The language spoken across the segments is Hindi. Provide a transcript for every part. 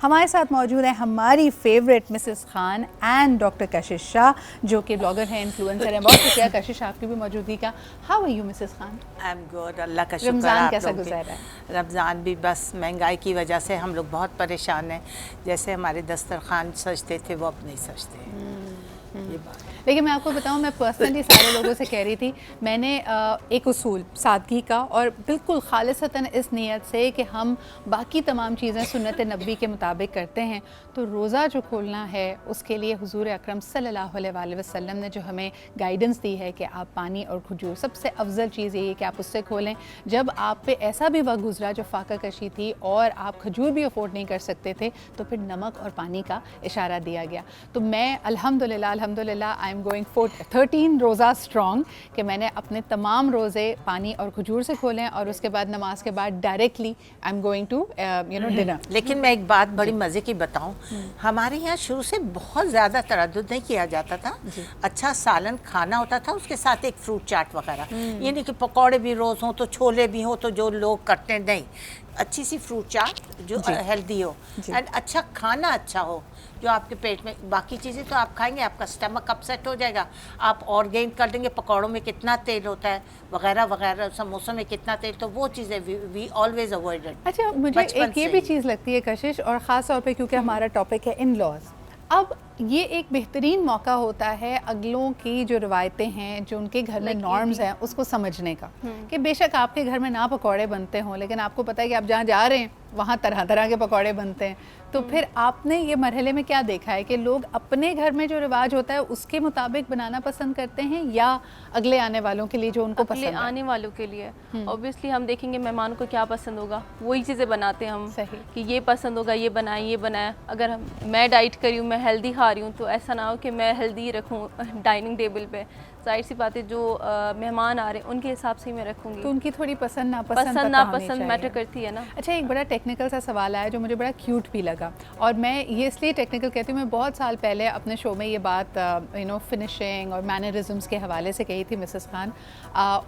हमारे साथ मौजूद है हमारी favourite Mrs Khan and doctor कशिश शाह, जो कि ब्लॉगर हैं, इन्फ्लुएंसर हैं। बहुत शुक्रिया कशिश आपकी भी मौजूदगी का। How are you Mrs Khan? I am good, Allah का शुक्र। रमज़ान कैसा गुजर रहा है? रमज़ान भी बस महंगाई की वजह से हम लोग बहुत परेशान हैं। जैसे हमारे दस्तरखान सजते थे वो अब नहीं सजते। ये बात। लेकिन मैं आपको बताऊं, मैं पर्सनली सारे लोगों से कह रही थी, मैंने एक उसूल सादगी का और बिल्कुल खालिसतन इस नीयत से कि हम बाकी तमाम चीज़ें सुन्नत नबी के मुताबिक करते हैं, तो रोज़ा जो खोलना है उसके लिए हुजूर अकरम सल्लल्लाहु अलैहि वसल्लम ने जो हमें गाइडेंस दी है कि आप पानी और खजूर, सबसे अफजल चीज़ यही है कि आप उससे खोलें। जब आप पे ऐसा भी वक्त गुजरा जो फाका कशी थी और आप खजूर भी अफोर्ड नहीं कर सकते थे, तो फिर नमक और पानी का इशारा दिया गया। तो मैं अल्हम्दुलिल्लाह आई एम गोइंग फॉर 13 रोज़ा स्ट्रॉन्ग, कि मैंने अपने तमाम रोज़े पानी और खजूर से खोलें और उसके बाद नमाज के बाद directly I am going to dinner. लेकिन मैं एक बात बड़ी मज़े की बताऊं, हमारे यहाँ शुरू से बहुत ज़्यादा तरद्दुद नहीं किया जाता था। अच्छा सालन खाना होता था, उसके साथ एक फ्रूट चाट वगैरह। ये नहीं कि पकौड़े भी रोज़ हों तो छोले भी हों, तो जो लोग करते हैं, नहीं, अच्छी सी फ्रूट चाट जो हेल्दी हो एंड अच्छा खाना अच्छा हो जो आपके पेट में, बाकी चीज़ें तो आप खाएंगे आपका स्टमक अपसेट हो जाएगा, आप और गेन कर देंगे। पकौड़ों में कितना तेल होता है वगैरह वगैरह, समोसों में कितना तेल, तो वो चीज़ें वी ऑलवेज अवॉइडेड। अच्छा, मुझे एक ये भी चीज़ लगती है कशिश, और ख़ास तौर पे क्योंकि हमारा टॉपिक है इन लॉज, अब ये एक बेहतरीन मौका होता है अगलों की जो रवायतें हैं, जो उनके घर में नॉर्म्स हैं, उसको समझने का। कि बेशक आपके घर में ना पकौड़े बनते हों, लेकिन आपको पता है कि आप जहाँ जा रहे हैं वहाँ तरह तरह के पकौड़े बनते हैं। तो फिर आपने ये मरहले में क्या देखा है कि लोग अपने घर में जो रिवाज होता है उसके मुताबिक बनाना पसंद करते हैं, या अगले आने वालों के लिए जो उनको पसंद है? आने वालों के लिए ऑब्वियसली हम देखेंगे मेहमान को क्या पसंद होगा, वही चीज़ें बनाते हैं हम। सही कि ये पसंद होगा, ये बनाए, ये बनाए। अगर मैं डाइट करी हूँ, मैं हेल्दी खा रही हूँ, तो ऐसा ना हो कि मैं हेल्दी रखूँ डाइनिंग टेबल पे। जाहिर सी बात है, जो मेहमान आ रहे हैं उनके हिसाब से ही मैं रखूँगी। तो उनकी थोड़ी पसंद नापसंद मैटर करती है ना। अच्छा, एक बड़ा टेक्निकल सा सवाल आया जो मुझे बड़ा क्यूट भी लगा, और मैं ये इसलिए टेक्निकल कहती हूँ, मैं बहुत साल पहले अपने शो में ये बात फिनिशिंग और मैनरिज्म्स के हवाले से कही थी मिसेस खान,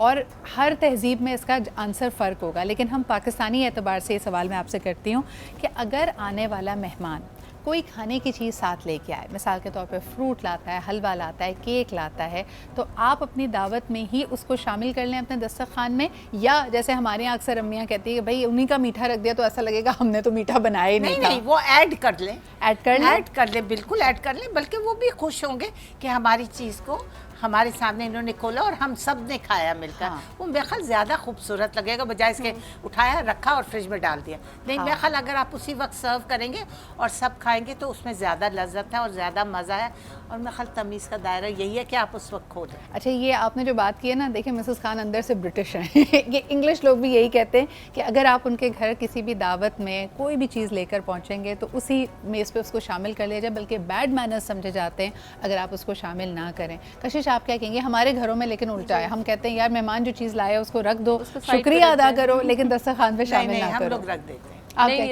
और हर तहजीब में इसका आंसर फ़र्क होगा, लेकिन हम पाकिस्तानी एतबार से ये सवाल मैं आपसे करती हूँ कि अगर आने वाला मेहमान कोई खाने की चीज़ साथ लेके आए, मिसाल के तौर पे फ्रूट लाता है, हलवा लाता है, केक लाता है, तो आप अपनी दावत में ही उसको शामिल कर लें अपने दस्तरखान में, या जैसे हमारे यहाँ अक्सर अम्मियाँ कहती है कि भाई उन्हीं का मीठा रख दिया तो ऐसा लगेगा हमने तो मीठा बनाया ही नहीं था। नहीं, वो ऐड कर ले, बिल्कुल ऐड कर ले, बल्कि वो भी खुश होंगे कि हमारी चीज़ को हमारे सामने इन्होंने खोला और हम सब ने खाया मिलकर। हाँ। वो मेरे ख्याल ज़्यादा खूबसूरत लगेगा, बजाय इसके उठाया, रखा और फ्रिज में डाल दिया। नहीं, मेरे ख्याल अगर आप उसी वक्त सर्व करेंगे और सब खाएंगे तो उसमें ज़्यादा लज्जत है और ज़्यादा मज़ा है, और मेरे ख्याल तमीज़ का दायरा यही है कि आप उस वक्त खो दें। अच्छा, ये आपने जो बात की है ना, देखिए मिसेस खान अंदर से ब्रिटिश हैं ये इंग्लिश लोग भी यही कहते हैं कि अगर आप उनके घर किसी भी दावत में कोई भी चीज़ लेकर पहुँचेंगे तो उसी मेज़ पे उसको शामिल कर लिया जाए, बल्कि बैड मैनर्स समझे जाते हैं अगर आप उसको शामिल ना करें। कशिश, आप क्या कहेंगे? हमारे घरों में लेकिन उल्टा है, हम कहते हैं यार मेहमान जो चीज़ लाए उसको रख दो, शुक्रिया अदा करो, लेकिन दस्तरखान पे शामिल ना करो। हम लोग रख देते हैं,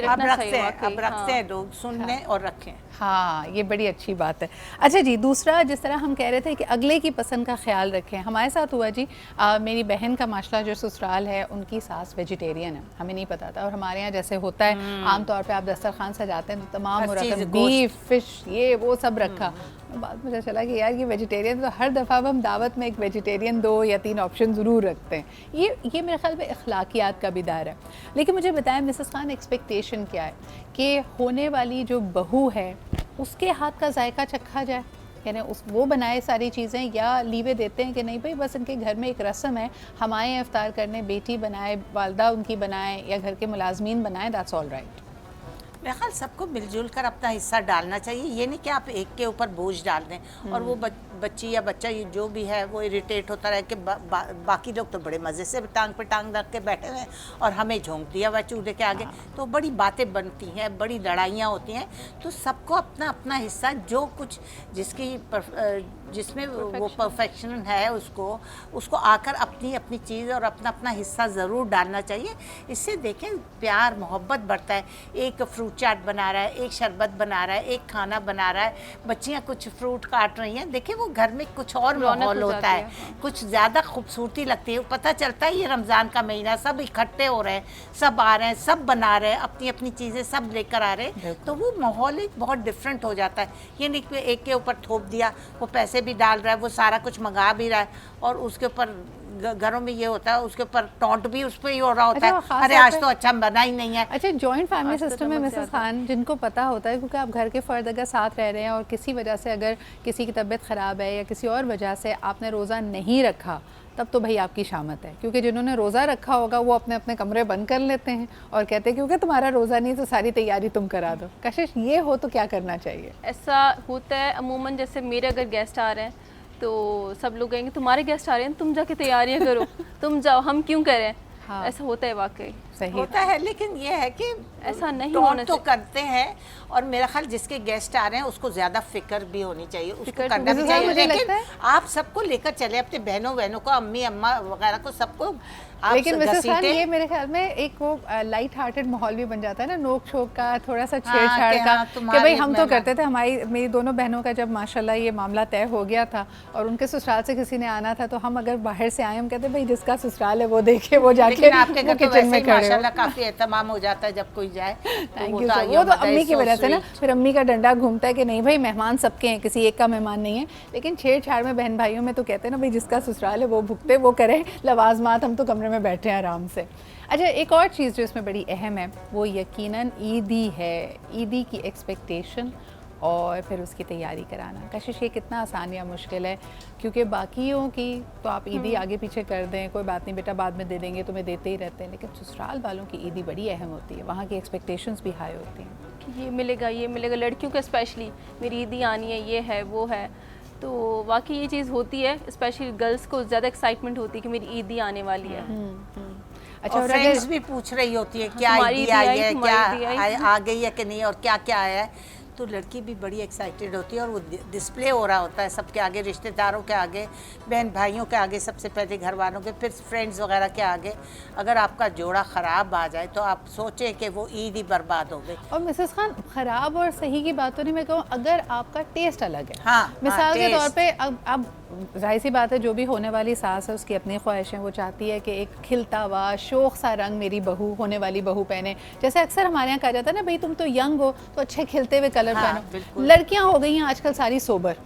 आप रखते हैं लोग, सुनने और रखें। हाँ, ये बड़ी अच्छी बात है। अच्छा जी, दूसरा, जिस तरह हम कह रहे थे कि अगले की पसंद का ख्याल रखें, हमारे साथ हुआ जी, मेरी बहन का माशाल्लाह जो ससुराल है, उनकी सास वेजिटेरियन है, हमें नहीं पता था। और हमारे यहाँ जैसे होता है आमतौर पे आप दस्तरखान सजाते हैं तो तमाम रकम बीफ, फिश, ये वो सब रखा। बाद मुझे चला कि यार ये वेजिटेरियन, तो हर दफ़ा हम दावत में एक वेजिटेरियन 2 या 3 ऑप्शन ज़रूर रखते हैं। ये मेरे ख्याल में अखलाकियात का भी दायरा है। लेकिन मुझे बताएं मिसेस खान, एक्सपेक्टेशन क्या है कि होने वाली जो बहू है उसके हाथ का जायका चखा जाए, यानी वो बनाए सारी चीज़ें, या लीवे देते हैं कि नहीं भाई बस इनके घर में एक रस्म है, हम आए इफ्तार करने, बेटी बनाए, वालदा उनकी बनाए, या घर के मुलाजमीन बनाए, दैट्स ऑल राइट। मेरे ख्याल सबको मिलजुल कर अपना हिस्सा डालना चाहिए। ये नहीं कि आप एक के ऊपर बोझ डाल दें और वो बच्ची या बच्चा जो भी है वो इरिटेट होता रहे कि बाकी लोग तो बड़े मज़े से टांग पे टांग रख के बैठे हुए हैं और हमें झोंक दिया हुआ चूल्हे के आगे। तो बड़ी बातें बनती हैं, बड़ी लड़ाइयाँ होती हैं। तो सबको अपना अपना हिस्सा, जो कुछ जिसमें वो परफेक्शन है उसको आकर अपनी अपनी चीज़ और अपना अपना हिस्सा ज़रूर डालना चाहिए। इससे देखें प्यार मोहब्बत बढ़ता है। एक फ्रूट फ्रूट चाट बना रहा है, एक शरबत बना रहा है, एक खाना बना रहा है, बच्चियाँ कुछ फ्रूट काट रही हैं, देखिए वो घर में कुछ और माहौल होता है, कुछ ज़्यादा खूबसूरती लगती है। पता चलता है ये रमज़ान का महीना, सब इकट्ठे हो रहे हैं, सब आ रहे हैं, सब बना रहे हैं, अपनी अपनी चीज़ें सब लेकर आ रहे हैं, तो वो माहौल एक बहुत डिफरेंट हो जाता है। ये नहीं कि एक के ऊपर थोप दिया, वो पैसे भी डाल रहा है, वो सारा कुछ मंगा भी रहा है, और उसके ऊपर घरों में ये होता है, उसके ऊपर टॉन्ट भी उस पर ही हो रहा होता है, अरे आज तो अच्छा बना ही नहीं है। अच्छा, जॉइंट फैमिली सिस्टम में मिसेस खान, जिनको पता होता है, क्योंकि आप घर के फ़र्द अगर साथ रह रहे हैं और किसी वजह से अगर किसी की तबीयत ख़राब है या किसी और वजह से आपने रोज़ा नहीं रखा, तब तो भाई आपकी शामत है, क्योंकि जिन्होंने रोज़ा रखा होगा वो अपने अपने कमरे बंद कर लेते हैं और कहते हैं क्योंकि तुम्हारा रोज़ा नहीं तो सारी तैयारी तुम करा दो। कशिश, ये हो तो क्या करना चाहिए? ऐसा होता है अमूमन, जैसे मेरे अगर गेस्ट आ रहे हैं तो सब लोग कहेंगे तुम्हारे गेस्ट आ रहे हैं, तुम जाके तैयारियां करो, तुम जाओ, हम क्यों करें। हाँ। ऐसा होता है, वाकई सही होता है, लेकिन ये है कि ऐसा नहीं होना तो करते हैं, और मेरा ख्याल जिसके गेस्ट आ रहे हैं उसको ज्यादा फिक्र भी होनी चाहिए, उसको करना भी चाहिए, लेकिन आप सबको लेकर चले, अपने बहनों को, अम्मी अम्मा वगैरह को, सबको। लेकिन मिसेस खान, ये मेरे ख्याल में एक वो लाइट हार्टेड माहौल भी बन जाता है ना, नोक झोंक का, थोड़ा सा छेड़छाड़ का, कि भाई हम तो करते थे, मेरी दोनों बहनों का जब माशाल्लाह ये मामला तय हो गया था और उनके ससुराल से किसी ने आना था, तो हम अगर बाहर से आए, हम कहते भाई जिसका ससुराल है वो देखे, वो जाके आपके घर किचन में माशाल्लाह काफी एहतमाम हो जाता है जब कोई जाए। Thank you. वो तो अम्मी की वजह से ना, फिर अम्मी का डंडा घूमता है कि नहीं भाई मेहमान सबके हैं, किसी एक का मेहमान नहीं है। लेकिन छेड़छाड़ में बहन भाइयों में तो कहते हैं ना भाई जिसका ससुराल है वो भुगते, वो करे लवाजमात, हम तो कमरे में बैठे हैं आराम से। अच्छा, एक और चीज़ जो इसमें बड़ी अहम है वो यकीनन ईदी है, ईदी की एक्सपेक्टेशन और फिर उसकी तैयारी कराना। कशिश, ये कितना आसान या मुश्किल है? क्योंकि बाकियों की तो आप ईदी आगे पीछे कर दें, कोई बात नहीं बेटा बाद में दे देंगे, तुम्हें देते ही रहते हैं, लेकिन ससुराल वालों की ईदी बड़ी अहम होती है, वहाँ की एक्सपेक्टेशंस भी हाई होती हैं। ये मिलेगा, लड़कियों को स्पेशली मेरी ईदी आनी है, ये है वो है, तो वाकई ये चीज़ होती है, स्पेशली गर्ल्स को ज़्यादा एक्साइटमेंट होती है कि मेरी ईदी आने वाली है। अच्छा, और फ्रेंड्स भी पूछ रही होती है क्या ईदी आई है, क्या आ गई है कि नहीं, और क्या क्या आया है, तो लड़की भी बड़ी एक्साइटेड होती है, और वो डिस्प्ले हो रहा होता है सबके आगे, रिश्तेदारों के आगे, बहन भाइयों के आगे, सबसे पहले घर वालों के, फिर फ्रेंड्स वगैरह के आगे। अगर आपका जोड़ा ख़राब आ जाए तो आप सोचें कि वो ईद ही बर्बाद हो गई। और मिसेस खान, ख़राब और सही की बात तो नहीं, मैं कहूँ अगर आपका टेस्ट अलग है, हाँ, मिसाल के तौर पे अब जाहिर सी बात है जो भी होने वाली सास है उसकी अपनी ख्वाहिशें, वो चाहती है कि एक खिलता हुआ शौक सा रंग मेरी बहू, होने वाली बहू पहने। जैसे अक्सर हमारे यहाँ कहा जाता है ना भाई तुम तो यंग हो तो अच्छे खिलते हुए कलर पहनो। लड़कियाँ हो गई हैं आजकल सारी सोबर,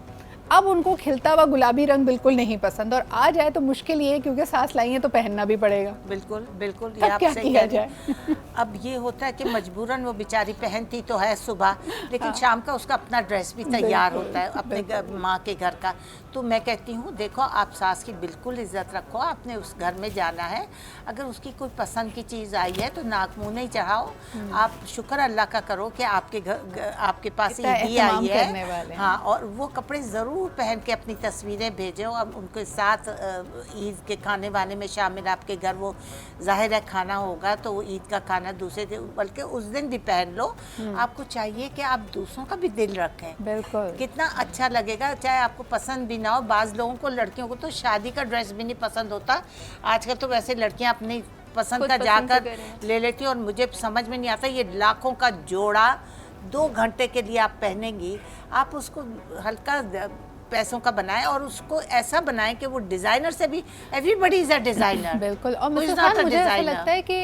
अब उनको खिलता हुआ गुलाबी रंग बिल्कुल नहीं पसंद, और आ जाए तो मुश्किल ये है क्योंकि सास लाई है तो पहनना भी पड़ेगा। बिल्कुल बिल्कुल, ये आप सही कह रहे हैं। अब ये होता है कि मजबूरन वो बेचारी पहनती तो है सुबह, लेकिन शाम का उसका अपना ड्रेस भी तैयार होता है अपने माँ के घर का। तो मैं कहती हूँ देखो, आप सास की बिल्कुल इज्जत रखो, आपने उस घर में जाना है, अगर उसकी कोई पसंद की चीज़ आई है तो नाक मुँह नहीं चढ़ाओ, आप शुक्र अल्लाह का करो कि आपके घर, आपके पास ईदी आई है। हाँ, और वो कपड़े ज़रूर पहन के अपनी तस्वीरें भेजो, अब उनके साथ ईद के खाने वाने में शामिल आपके घर, वो जाहिर है खाना होगा तो वो ईद का खाना दूसरे दिन, बल्कि उस दिन भी पहन लो। आपको चाहिए कि आप दूसरों का भी दिल रखें, बिल्कुल, कितना अच्छा लगेगा, चाहे आपको पसंद भी ना हो। बाज़ लोगों को, लड़कियों को तो शादी का ड्रेस भी नहीं पसंद होता, आजकल तो वैसे लड़कियां अपनी पसंद का जाकर ले लेती हैं, और मुझे समझ में नहीं आता ये लाखों का जोड़ा 2 घंटे के लिए आप पहनेंगी, आप उसको हल्का पैसों का बनाएं और उसको ऐसा बनाएं कि वो डिज़ाइनर से भी, एवरीबडी इज़ अ डिज़ाइनर। बिल्कुल, और मुझे ऐसा लगता है कि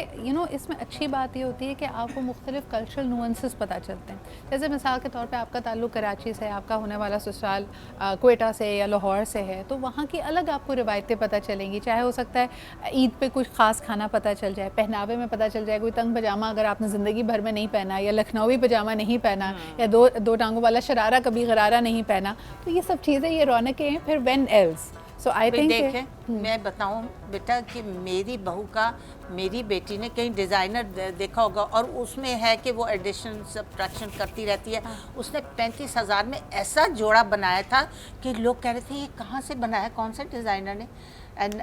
इसमें अच्छी बात ये होती है कि आपको मुख्तलिफ कल्चरल नुअंसेस पता चलते हैं। जैसे मिसाल के तौर पे आपका ताल्लुक़ कराची से, आपका होने वाला ससुराल क्वेटा से या लाहौर से है, तो वहाँ की अलग आपको रिवायतें पता चलेंगी। चाहे हो सकता है ईद पे कुछ ख़ास खाना पता चल जाए, पहनावे में पता चल जाए, कोई तंग पजामा अगर आपने ज़िंदगी भर में नहीं पहना, या लखनवी पजामा नहीं पहना, या दो टांगों वाला शरारा कभी गरारा नहीं पहना, तो ये सब ये रौनकें हैं। फिर when else, so I think देखें, मैं बताऊं बेटा कि मेरी बहू का, मेरी बेटी ने कहीं डिज़ाइनर देखा होगा, और उसमें है कि वो एडिशन सब्ट्रैक्शन करती रहती है। उसने 35,000 में ऐसा जोड़ा बनाया था कि लोग कह रहे थे ये कहाँ से बनाया, कौन से डिज़ाइनर ने। And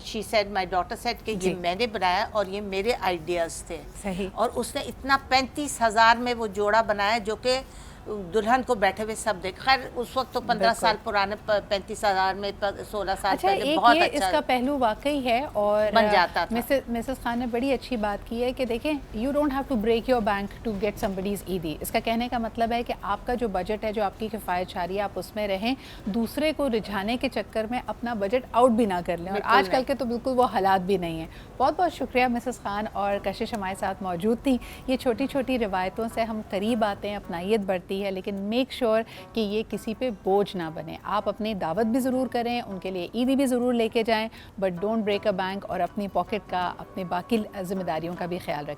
she said, my daughter said कि ये मैंने बनाया और ये मेरे आइडियाज़ थे। सही। और उसने इतना 35,000 में वो जोड़ा बनाया जो कि दुल्हन को बैठे हुए सब देख। खैर उस वक्त तो 15 साल पुराने 35,000 में 16 साल अच्छा, पहले एक बहुत ये अच्छा इसका पहलू वाकई है और बन जाता था। मिसेस खान ने बड़ी अच्छी बात की है कि देखें, you don't have to break your bank to get somebody's ईदी। इसका कहने का मतलब है कि आपका जो बजट है, जो आपकी किफ़ायत शारी है, आप उसमें रहें, दूसरे को रिझाने के चक्कर में अपना बजट आउट भी ना कर लें। और आजकल के तो बिल्कुल वो हालात भी नहीं है। बहुत बहुत शुक्रिया मिसेस खान, और कशिश हमारे साथ मौजूद थी। ये छोटी छोटी रिवायतों से हम करीब आते हैं, अपनायत बढ़ती है, लेकिन मेक श्योर कि ये किसी पे बोझ ना बने। आप अपनी दावत भी ज़रूर करें, उनके लिए ईदी भी ज़रूर लेके जाएं, but don't break a bank, और अपनी पॉकेट का, अपनी बाकी जिम्मेदारियों का भी ख्याल रखें।